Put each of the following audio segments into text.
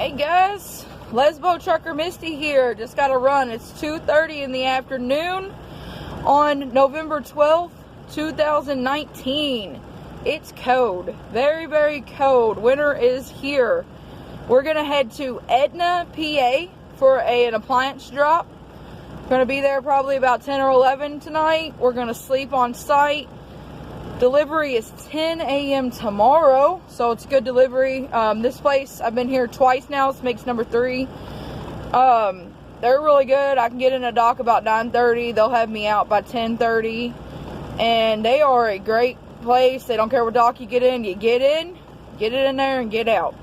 Hey guys, Lesbo Trucker Misty here. Just got to run. It's 2:30 in the afternoon on November 12th, 2019. It's cold. Very, very cold. Winter is here. We're going to head to Etna, PA for an appliance drop. Going to be there probably about 10 or 11 tonight. We're going to sleep on site. Delivery is 10 a.m. tomorrow, so it's a good delivery. This place, I've been here twice now. This makes number 3. They're really good. I can get in a dock about 9:30. They'll have me out by 10:30. And they are a great place. They don't care what dock you get in. You get in, get it in there, and get out.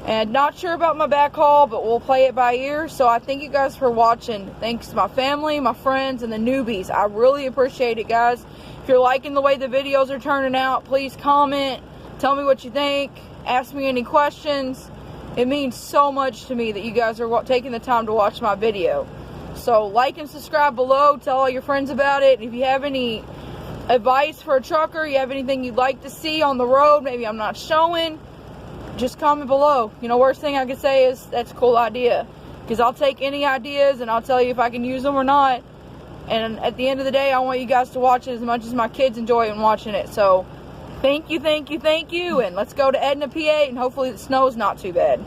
And not sure about my back haul, but we'll play it by ear. So I thank you guys for watching. Thanks to my family, my friends, and the newbies. I really appreciate it, guys. If you're liking the way the videos are turning out, please comment. Tell me what you think. Ask me any questions. It means so much to me that you guys are taking the time to watch my video. So like and subscribe below. Tell all your friends about it. If you have any advice for a trucker, you have anything you'd like to see on the road, maybe I'm not showing, just comment below. You know, worst thing I could say is, that's a cool idea. Because I'll take any ideas and I'll tell you if I can use them or not. And at the end of the day, I want you guys to watch it as much as my kids enjoy it and watching it. So, thank you, thank you, thank you. And let's go to Etna, PA, and hopefully the snow's not too bad.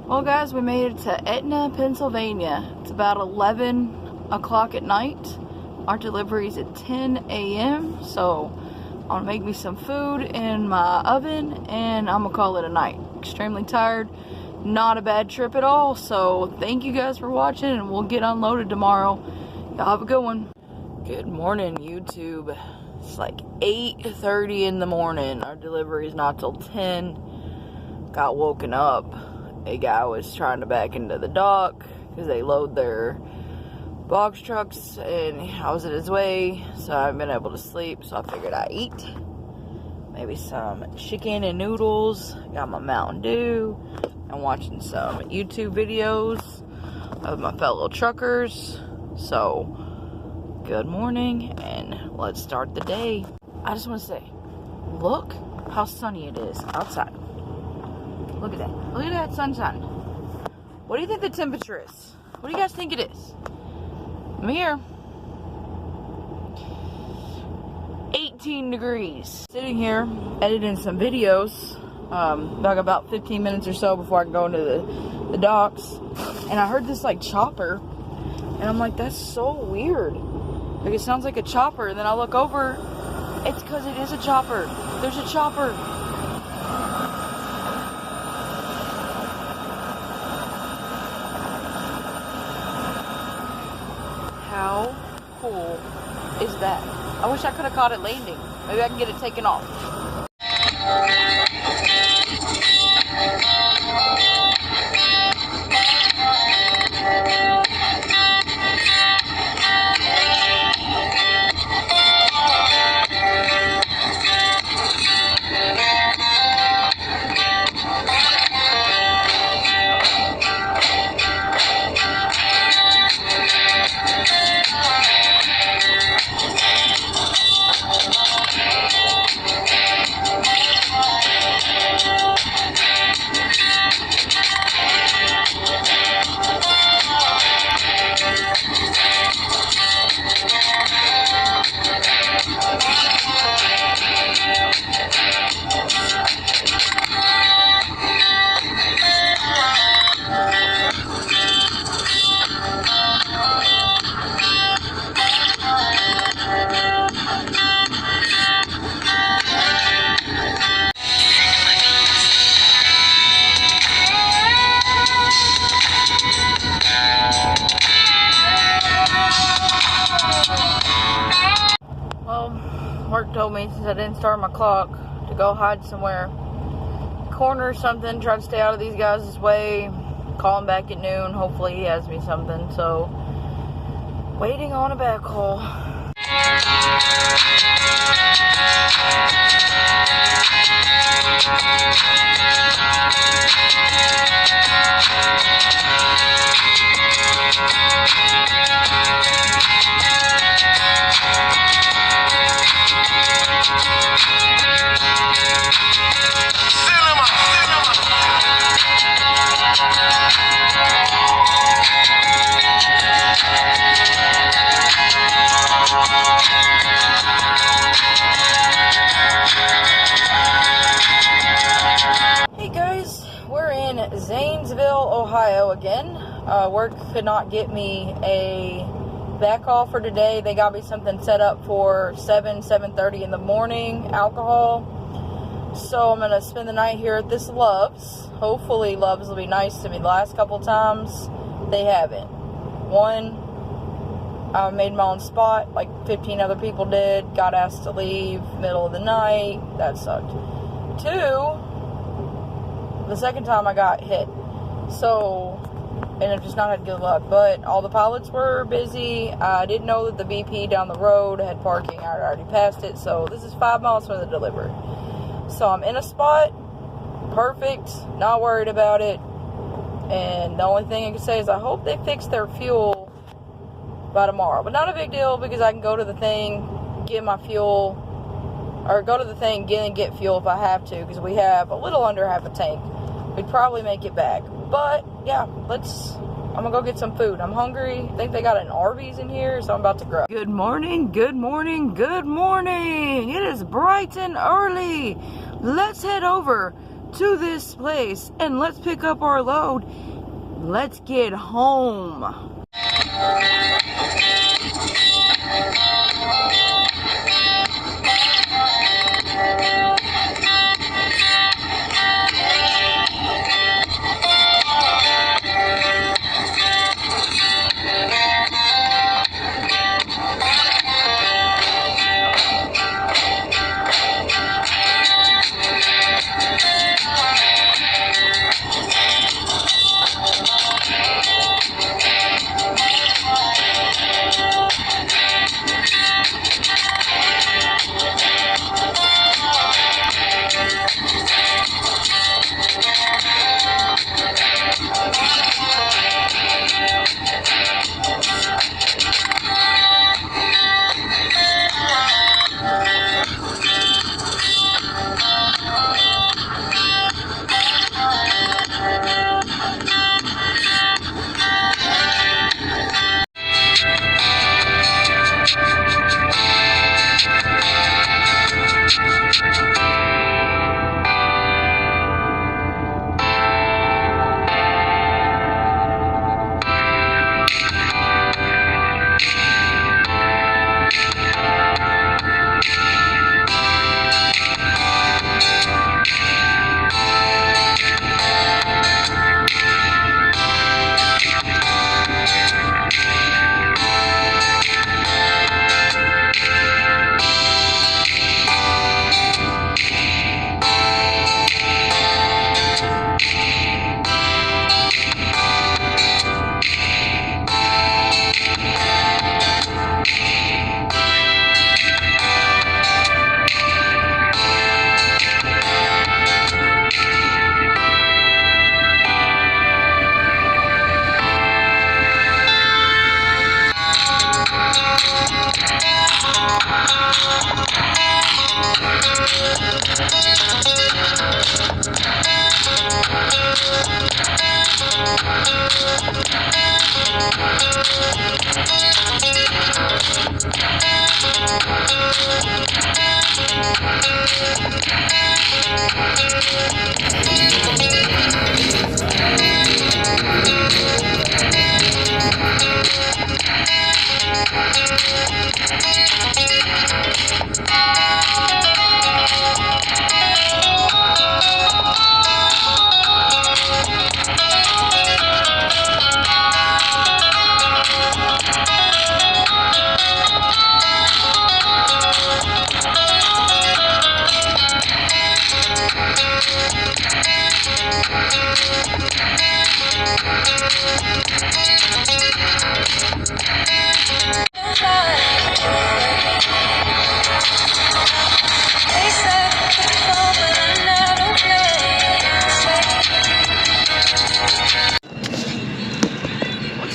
Well guys, we made it to Etna, Pennsylvania. It's about 11 o'clock at night. Our delivery's at 10 a.m. So I'm gonna make me some food in my oven and I'm gonna call it a night. Extremely tired. Not a bad trip at all. So thank you guys for watching and we'll get unloaded tomorrow. Y'all have a good one. Good morning, YouTube. It's like 8:30 in the morning. Our delivery's not till 10. Got woken up. A guy was trying to back into the dock because they load their box trucks and I was in his way, so I haven't been able to sleep, so I figured I'd eat maybe some chicken and noodles. Got my Mountain Dew. I'm watching some YouTube videos of my fellow truckers. So good morning and let's start the day. I just want to say, look how sunny it is outside. Look at that. Look at that sunshine. What do you think the temperature is? What do you guys think it is? I'm here. 18 degrees. Sitting here, editing some videos. Like about 15 minutes or so before I can go into the docks. And I heard this like chopper. And I'm like, that's so weird. Like it sounds like a chopper. And then I look over. It's because it is a chopper. There's a chopper. cool is that? I wish I could have caught it landing. Maybe I can get it taken off. Work told me, since I didn't start my clock, to go hide somewhere, corner or something, try to stay out of these guys' way, call him back at noon, hopefully he has me something. So waiting on a backhaul. Hey guys, we're in Zanesville, Ohio again. Work could not get me a backhaul for today. They got me something set up for 7:30 in the morning, alcohol. So I'm going to spend the night here at this Love's. Hopefully Love's will be nice to me. The last couple times, they haven't. One, I made my own spot, like 15 other people did. Got asked to leave middle of the night. That sucked. Two, the second time I got hit. So, and I've just not had good luck. But all the pilots were busy. I didn't know that the BP down the road had parking. I already passed it. So this is 5 miles from the delivery. So I'm in a spot. Perfect. Not worried about it. And the only thing I can say is I hope they fix their fuel by tomorrow. But not a big deal, because I can go to the thing, get my fuel, or go to the thing, get fuel if I have to, because we have a little under half a tank. We'd probably make it back. But yeah, I'm gonna go get some food. I'm hungry. I think they got an Arby's in here, so I'm about to grab. Good morning, good morning, good morning. It is bright and early. Let's head over to this place and let's pick up our load. Let's get home.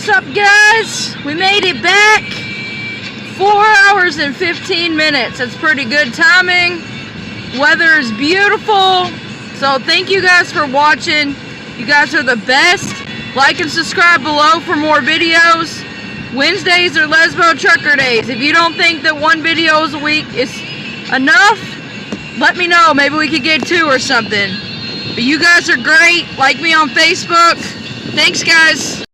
What's up, guys? We made it back. 4 hours and 15 minutes. That's pretty good timing. Weather is beautiful. So thank you guys for watching. You guys are the best. Like and subscribe below for more videos. Wednesdays are Lesbo Trucker Days. If you don't think that 1 video a week is enough, let me know. Maybe we could get 2 or something. But you guys are great. Like me on Facebook. Thanks, guys.